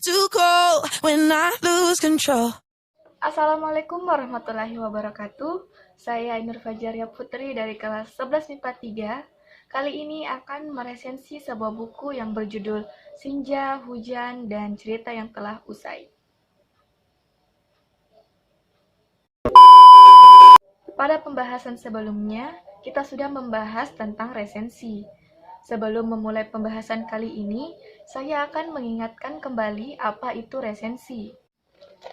too cold when I lose control. Assalamualaikum warahmatullahi wabarakatuh. Saya Ainur Fajaria Putri dari kelas 11 MIPA 3. Kali ini akan meresensi sebuah buku yang berjudul Senja, Hujan, dan Cerita yang Telah Usai. Pada pembahasan sebelumnya, kita sudah membahas tentang resensi. Sebelum memulai pembahasan kali ini, saya akan mengingatkan kembali apa itu resensi.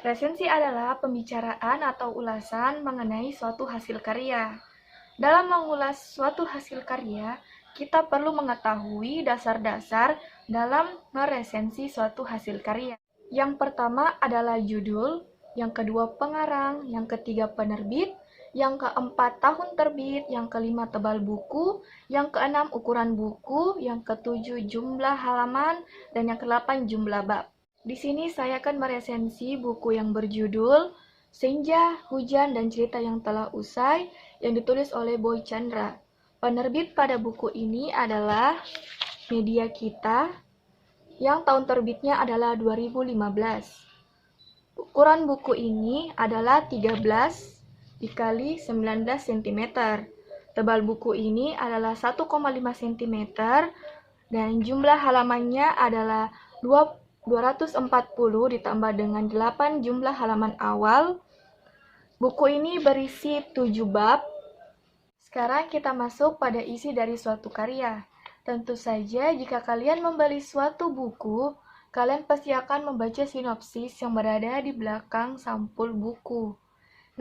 Resensi adalah pembicaraan atau ulasan mengenai suatu hasil karya. Dalam mengulas suatu hasil karya, kita perlu mengetahui dasar-dasar dalam meresensi suatu hasil karya. Yang pertama adalah judul, yang kedua pengarang, yang ketiga penerbit, yang keempat tahun terbit, yang kelima tebal buku, yang keenam ukuran buku, yang ketujuh jumlah halaman, dan yang kedelapan jumlah bab. Di sini saya akan meresensi buku yang berjudul Senja, Hujan, dan Cerita yang Telah Usai yang ditulis oleh Boy Chandra. Penerbit pada buku ini adalah Media Kita yang tahun terbitnya adalah 2015. Ukuran buku ini adalah 13 dikali 19 cm. Tebal buku ini adalah 1,5 cm dan jumlah halamannya adalah 240 ditambah dengan 8 jumlah halaman awal. Buku ini berisi 7 bab. Sekarang kita masuk pada isi dari suatu karya. Tentu saja jika kalian membeli suatu buku, kalian pasti akan membaca sinopsis yang berada di belakang sampul buku.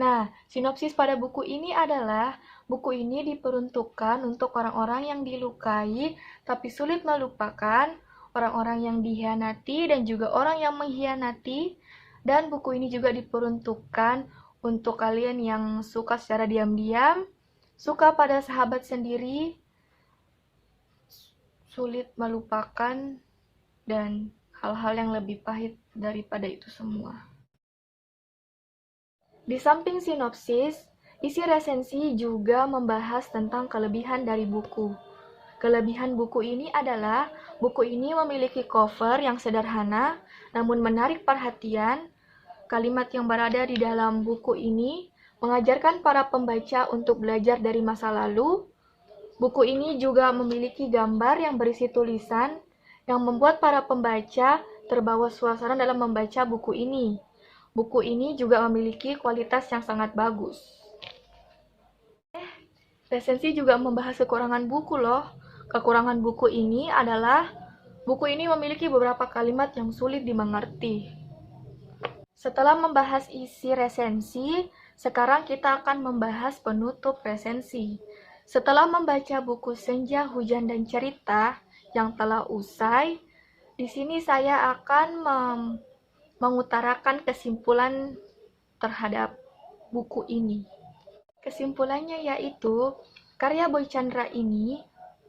Nah, sinopsis pada buku ini adalah, buku ini diperuntukkan untuk orang-orang yang dilukai tapi sulit melupakan, orang-orang yang dikhianati dan juga orang yang mengkhianati, dan buku ini juga diperuntukkan untuk kalian yang suka secara diam-diam, suka pada sahabat sendiri, sulit melupakan, dan hal-hal yang lebih pahit daripada itu semua. Di samping sinopsis, isi resensi juga membahas tentang kelebihan dari buku. Kelebihan buku ini adalah, buku ini memiliki cover yang sederhana, namun menarik perhatian. Kalimat yang berada di dalam buku ini mengajarkan para pembaca untuk belajar dari masa lalu. Buku ini juga memiliki gambar yang berisi tulisan yang membuat para pembaca terbawa suasana dalam membaca buku ini. Buku ini juga memiliki kualitas yang sangat bagus. Resensi juga membahas kekurangan buku loh. Kekurangan buku ini adalah, buku ini memiliki beberapa kalimat yang sulit dimengerti. Setelah membahas isi resensi, sekarang kita akan membahas penutup resensi. Setelah membaca buku Senja, Hujan, dan Cerita yang Telah Usai, di sini saya akan mengutarakan kesimpulan terhadap buku ini. Kesimpulannya yaitu, karya Boy Chandra ini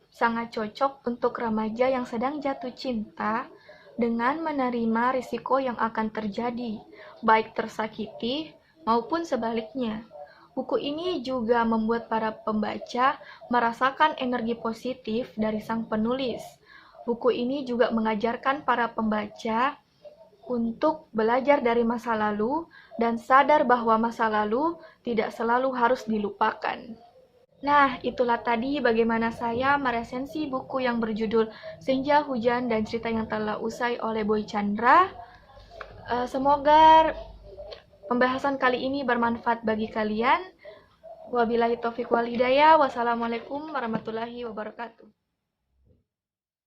sangat cocok untuk remaja yang sedang jatuh cinta dengan menerima risiko yang akan terjadi, baik tersakiti maupun sebaliknya. Buku ini juga membuat para pembaca merasakan energi positif dari sang penulis. Buku ini juga mengajarkan para pembaca untuk belajar dari masa lalu dan sadar bahwa masa lalu tidak selalu harus dilupakan. Nah, itulah tadi bagaimana saya meresensi buku yang berjudul Senja, Hujan, dan Cerita yang Telah Usai oleh Boy Chandra. Semoga pembahasan kali ini bermanfaat bagi kalian. Wabillahi taufiq wal hidayah. Wassalamualaikum warahmatullahi wabarakatuh.